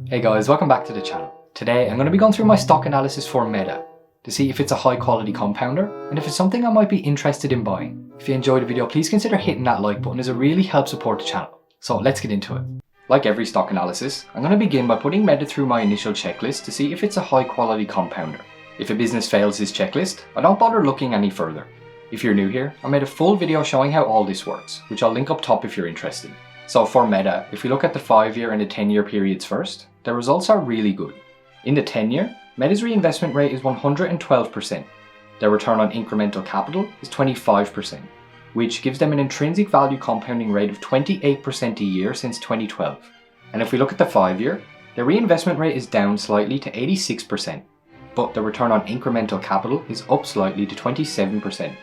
Hey guys, welcome back to the channel. Today I'm going to be going through my stock analysis for Meta to see if it's a high quality compounder and if it's something I might be interested in buying. If you enjoyed the video, please consider hitting that like button as it really helps support the channel. So let's get into it. Like every stock analysis, I'm going to begin by putting Meta through my initial checklist to see if it's a high quality compounder. If a business fails this checklist, I don't bother looking any further. If you're new here, I made a full video showing how all this works, which I'll link up top if you're interested. So for Meta, if we look at the 5-year and the 10-year periods first, the results are really good. In the 10-year, Meta's reinvestment rate is 112%. Their return on incremental capital is 25%, which gives them an intrinsic value compounding rate of 28% a year since 2012. And if we look at the 5-year, their reinvestment rate is down slightly to 86%, but the return on incremental capital is up slightly to 27%,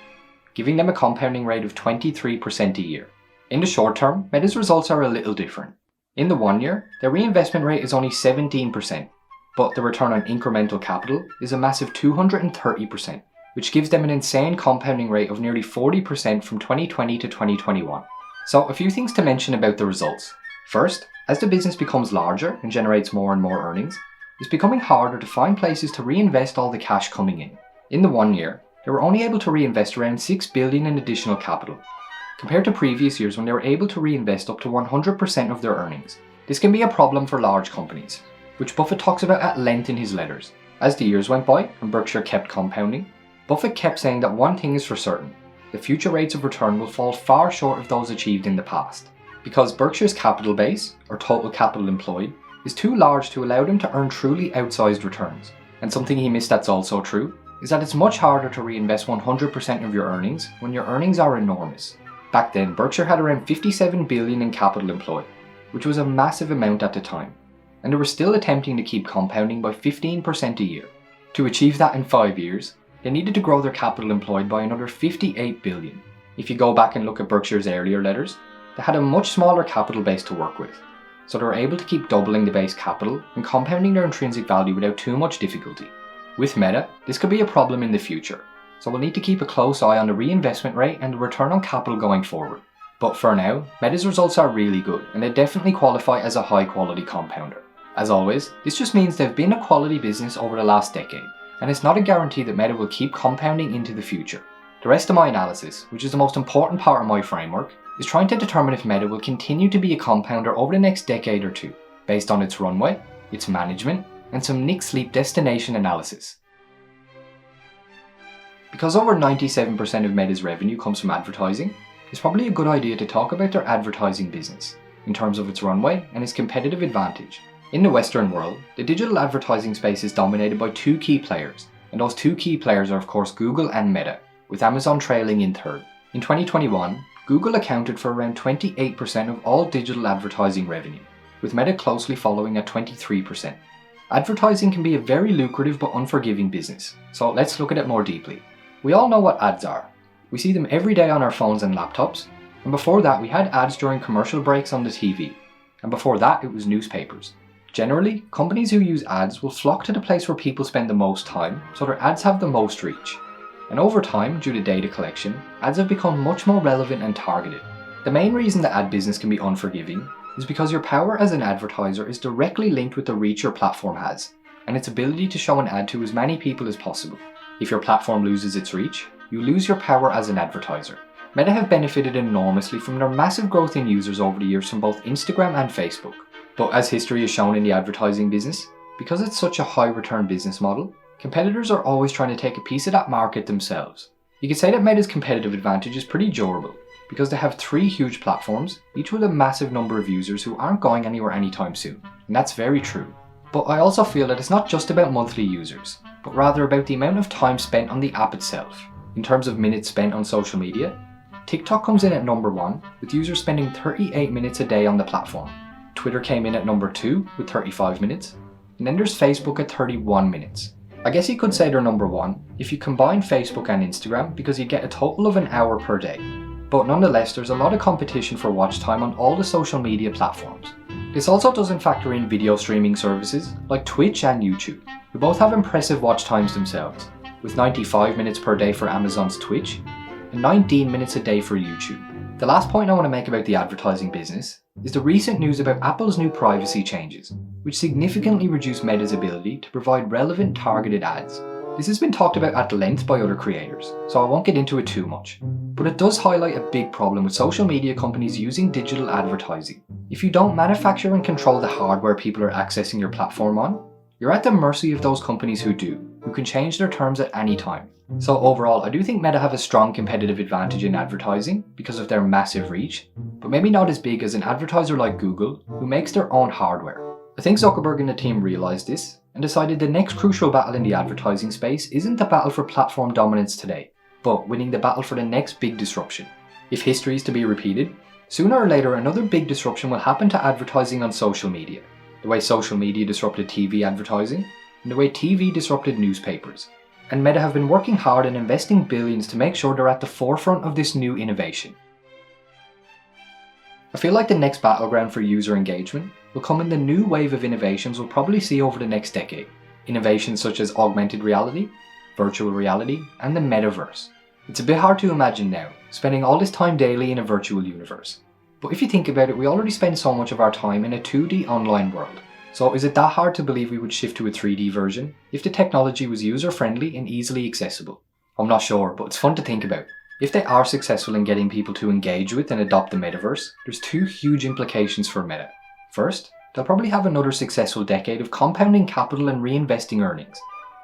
giving them a compounding rate of 23% a year. In the short term, Meta's results are a little different. In the 1-year, their reinvestment rate is only 17%, but the return on incremental capital is a massive 230%, which gives them an insane compounding rate of nearly 40% from 2020 to 2021. So a few things to mention about the results. First, as the business becomes larger and generates more and more earnings, it's becoming harder to find places to reinvest all the cash coming in. In the 1-year, they were only able to reinvest around $6 billion in additional capital, compared to previous years when they were able to reinvest up to 100% of their earnings. This can be a problem for large companies, which Buffett talks about at length in his letters. As the years went by and Berkshire kept compounding, Buffett kept saying that one thing is for certain: the future rates of return will fall far short of those achieved in the past, because Berkshire's capital base, or total capital employed, is too large to allow them to earn truly outsized returns. And something he missed that's also true is that it's much harder to reinvest 100% of your earnings when your earnings are enormous. Back then, Berkshire had around $57 billion in capital employed, which was a massive amount at the time, and they were still attempting to keep compounding by 15% a year. To achieve that in 5 years, they needed to grow their capital employed by another $58 billion. If you go back and look at Berkshire's earlier letters, they had a much smaller capital base to work with, so they were able to keep doubling the base capital and compounding their intrinsic value without too much difficulty. With Meta, this could be a problem in the future, so we'll need to keep a close eye on the reinvestment rate and the return on capital going forward. But for now, Meta's results are really good, and they definitely qualify as a high quality compounder. As always, this just means they've been a quality business over the last decade, and it's not a guarantee that Meta will keep compounding into the future. The rest of my analysis, which is the most important part of my framework, is trying to determine if Meta will continue to be a compounder over the next decade or two, based on its runway, its management, and some Nick Sleep destination analysis. Because over 97% of Meta's revenue comes from advertising, it's probably a good idea to talk about their advertising business, in terms of its runway and its competitive advantage. In the Western world, the digital advertising space is dominated by two key players, and those two key players are of course Google and Meta, with Amazon trailing in third. In 2021, Google accounted for around 28% of all digital advertising revenue, with Meta closely following at 23%. Advertising can be a very lucrative but unforgiving business, so let's look at it more deeply. We all know what ads are. We see them every day on our phones and laptops, and before that we had ads during commercial breaks on the TV, and before that it was newspapers. Generally, companies who use ads will flock to the place where people spend the most time, so their ads have the most reach. And over time, due to data collection, ads have become much more relevant and targeted. The main reason the ad business can be unforgiving is because your power as an advertiser is directly linked with the reach your platform has, and its ability to show an ad to as many people as possible. If your platform loses its reach, you lose your power as an advertiser. Meta have benefited enormously from their massive growth in users over the years from both Instagram and Facebook. But as history has shown in the advertising business, because it's such a high return business model, competitors are always trying to take a piece of that market themselves. You could say that Meta's competitive advantage is pretty durable, because they have 3 huge platforms, each with a massive number of users who aren't going anywhere anytime soon. And that's very true. But I also feel that it's not just about monthly users, but rather about the amount of time spent on the app itself. In terms of minutes spent on social media, TikTok comes in at number 1, with users spending 38 minutes a day on the platform. Twitter came in at number 2, with 35 minutes, and then there's Facebook at 31 minutes. I guess you could say they're number 1 if you combine Facebook and Instagram, because you get a total of an hour per day. But nonetheless, there's a lot of competition for watch time on all the social media platforms. This also doesn't factor in video streaming services like Twitch and YouTube, who both have impressive watch times themselves, with 95 minutes per day for Amazon's Twitch and 19 minutes a day for YouTube. The last point I want to make about the advertising business is the recent news about Apple's new privacy changes, which significantly reduce Meta's ability to provide relevant targeted ads. This has been talked about at length by other creators, so I won't get into it too much. But it does highlight a big problem with social media companies using digital advertising. If you don't manufacture and control the hardware people are accessing your platform on, you're at the mercy of those companies who do, who can change their terms at any time. So overall, I do think Meta have a strong competitive advantage in advertising because of their massive reach, but maybe not as big as an advertiser like Google, who makes their own hardware. I think Zuckerberg and the team realized this and decided the next crucial battle in the advertising space isn't the battle for platform dominance today, but winning the battle for the next big disruption. If history is to be repeated, sooner or later another big disruption will happen to advertising on social media, the way social media disrupted TV advertising, and the way TV disrupted newspapers. And Meta have been working hard and investing billions to make sure they're at the forefront of this new innovation. I feel like the next battleground for user engagement will come in the new wave of innovations we'll probably see over the next decade. Innovations such as augmented reality, virtual reality, and the Metaverse. It's a bit hard to imagine now, spending all this time daily in a virtual universe. But if you think about it, we already spend so much of our time in a 2D online world. So is it that hard to believe we would shift to a 3D version if the technology was user-friendly and easily accessible? I'm not sure, but it's fun to think about. If they are successful in getting people to engage with and adopt the Metaverse, there's two huge implications for Meta. First, they'll probably have another successful decade of compounding capital and reinvesting earnings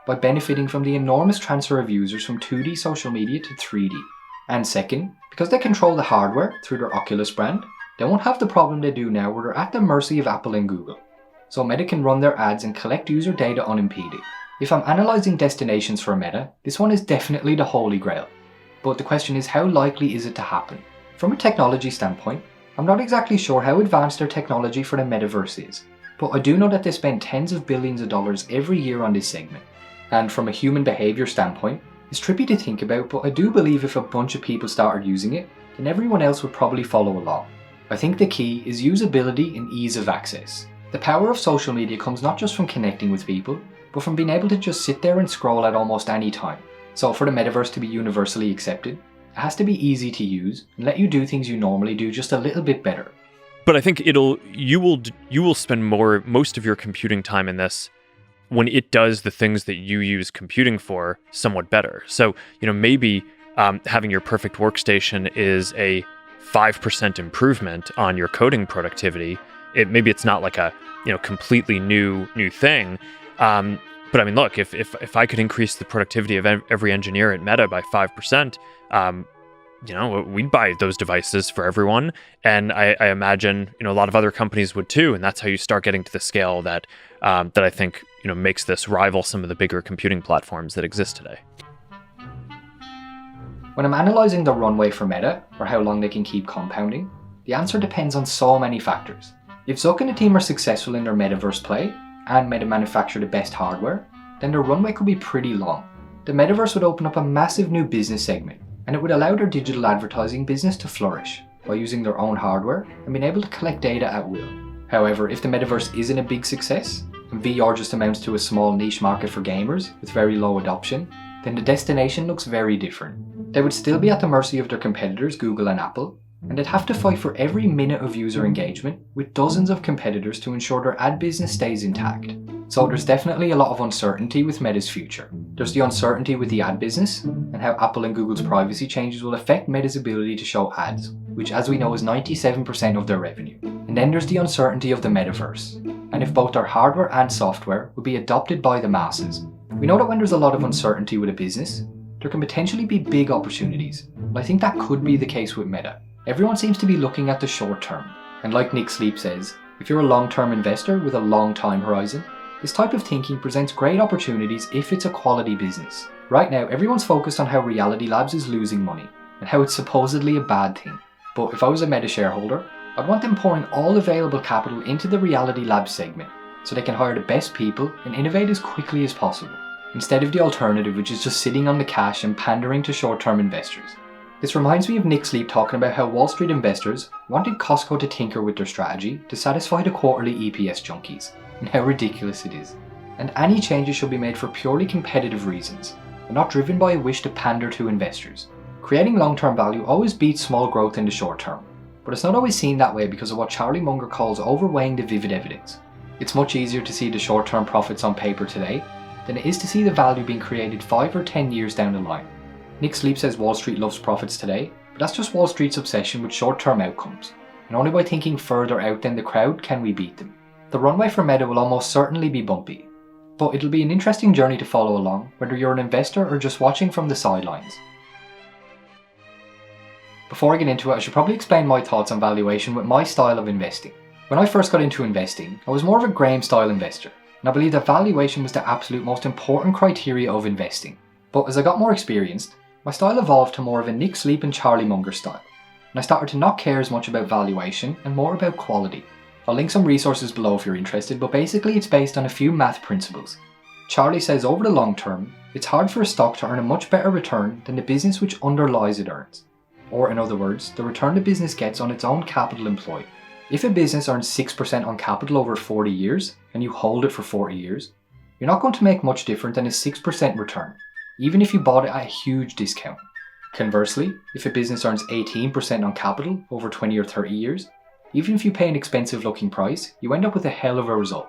by benefiting from the enormous transfer of users from 2D social media to 3D. And second, because they control the hardware through their Oculus brand, they won't have the problem they do now where they're at the mercy of Apple and Google. So Meta can run their ads and collect user data unimpeded. If I'm analysing destinations for Meta, this one is definitely the holy grail. But the question is, how likely is it to happen? From a technology standpoint, I'm not exactly sure how advanced their technology for the Metaverse is, but I do know that they spend tens of billions of dollars every year on this segment. And from a human behaviour standpoint, it's trippy to think about, but I do believe if a bunch of people started using it, then everyone else would probably follow along. I think the key is usability and ease of access. The power of social media comes not just from connecting with people, but from being able to just sit there and scroll at almost any time. So for the Metaverse to be universally accepted, it has to be easy to use and let you do things you normally do just a little bit better. But I think you will spend most of your computing time in this when it does the things that you use computing for somewhat better. So, maybe having your perfect workstation is a 5% improvement on your coding productivity. Maybe it's not like a completely new thing. But I mean, look, if I could increase the productivity of every engineer at Meta by 5%, we'd buy those devices for everyone. And I imagine, a lot of other companies would too. And that's how you start getting to the scale that I think, makes this rival some of the bigger computing platforms that exist today. When I'm analysing the runway for Meta, or how long they can keep compounding, the answer depends on so many factors. If Zuck and the team are successful in their Metaverse play, and Meta manufacture the best hardware, then their runway could be pretty long. The Metaverse would open up a massive new business segment, and it would allow their digital advertising business to flourish by using their own hardware and being able to collect data at will. However, if the Metaverse isn't a big success, and VR just amounts to a small niche market for gamers with very low adoption, then the destination looks very different. They would still be at the mercy of their competitors, Google and Apple, and they'd have to fight for every minute of user engagement with dozens of competitors to ensure their ad business stays intact. So there's definitely a lot of uncertainty with Meta's future. There's the uncertainty with the ad business and how Apple and Google's privacy changes will affect Meta's ability to show ads, which as we know is 97% of their revenue. And then there's the uncertainty of the Metaverse, and if both their hardware and software will be adopted by the masses. We know that when there's a lot of uncertainty with a business, there can potentially be big opportunities. And I think that could be the case with Meta. Everyone seems to be looking at the short term, and like Nick Sleep says, if you're a long-term investor with a long time horizon, this type of thinking presents great opportunities if it's a quality business. Right now, everyone's focused on how Reality Labs is losing money, and how it's supposedly a bad thing. But if I was a Meta shareholder, I'd want them pouring all available capital into the Reality Labs segment, so they can hire the best people and innovate as quickly as possible, instead of the alternative which is just sitting on the cash and pandering to short-term investors. This reminds me of Nick Sleep talking about how Wall Street investors wanted Costco to tinker with their strategy to satisfy the quarterly EPS junkies, and how ridiculous it is. And any changes should be made for purely competitive reasons, and not driven by a wish to pander to investors. Creating long-term value always beats small growth in the short term, but it's not always seen that way because of what Charlie Munger calls overweighing the vivid evidence. It's much easier to see the short-term profits on paper today than it is to see the value being created 5 or 10 years down the line. Nick Sleep says Wall Street loves profits today, but that's just Wall Street's obsession with short-term outcomes, and only by thinking further out than the crowd can we beat them. The runway for Meta will almost certainly be bumpy, but it'll be an interesting journey to follow along, whether you're an investor or just watching from the sidelines. Before I get into it, I should probably explain my thoughts on valuation with my style of investing. When I first got into investing, I was more of a Graham style investor, and I believe that valuation was the absolute most important criteria of investing. But as I got more experienced, my style evolved to more of a Nick Sleep and Charlie Munger style, and I started to not care as much about valuation and more about quality. I'll link some resources below if you're interested, but basically it's based on a few math principles. Charlie says over the long term, it's hard for a stock to earn a much better return than the business which underlies it earns. Or in other words, the return the business gets on its own capital employed. If a business earns 6% on capital over 40 years, and you hold it for 40 years, you're not going to make much different than a 6% return, even if you bought it at a huge discount. Conversely, if a business earns 18% on capital over 20 or 30 years, even if you pay an expensive looking price, you end up with a hell of a result.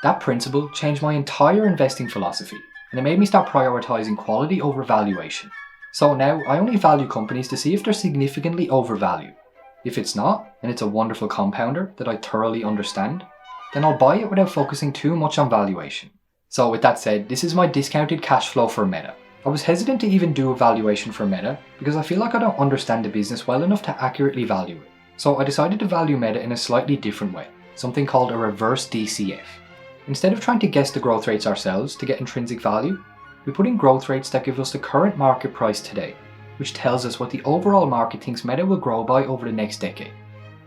That principle changed my entire investing philosophy, and it made me start prioritizing quality over valuation. So now I only value companies to see if they're significantly overvalued. If it's not, and it's a wonderful compounder that I thoroughly understand, then I'll buy it without focusing too much on valuation. So with that said, this is my discounted cash flow for Meta. I was hesitant to even do a valuation for Meta because I feel like I don't understand the business well enough to accurately value it. So I decided to value Meta in a slightly different way, something called a reverse DCF. Instead of trying to guess the growth rates ourselves to get intrinsic value, we put in growth rates that give us the current market price today, which tells us what the overall market thinks Meta will grow by over the next decade.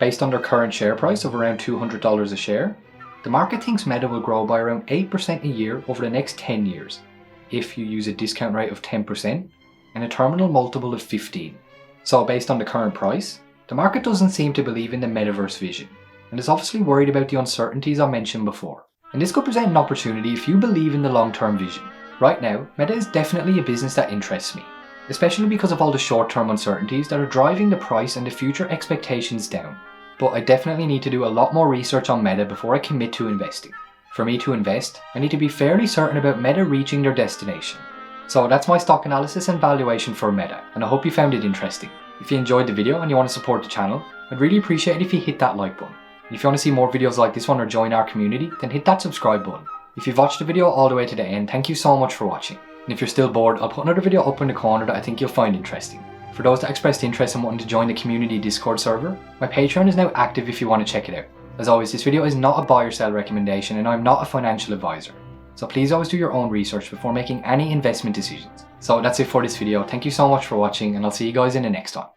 Based on their current share price of around $200 a share, the market thinks Meta will grow by around 8% a year over the next 10 years, if you use a discount rate of 10% and a terminal multiple of 15. So based on the current price, the market doesn't seem to believe in the Metaverse vision, and is obviously worried about the uncertainties I mentioned before. And this could present an opportunity if you believe in the long-term vision. Right now, Meta is definitely a business that interests me, especially because of all the short-term uncertainties that are driving the price and the future expectations down. But I definitely need to do a lot more research on Meta before I commit to investing. For me to invest, I need to be fairly certain about Meta reaching their destination. So that's my stock analysis and valuation for Meta, and I hope you found it interesting. If you enjoyed the video and you want to support the channel, I'd really appreciate it if you hit that like button. And if you want to see more videos like this one or join our community, then hit that subscribe button. If you've watched the video all the way to the end, thank you so much for watching. And if you're still bored, I'll put another video up in the corner that I think you'll find interesting. For those that expressed interest in wanting to join the community Discord server, my Patreon is now active if you want to check it out. As always, this video is not a buy or sell recommendation and I'm not a financial advisor. So please always do your own research before making any investment decisions. So that's it for this video. Thank you so much for watching and I'll see you guys in the next one.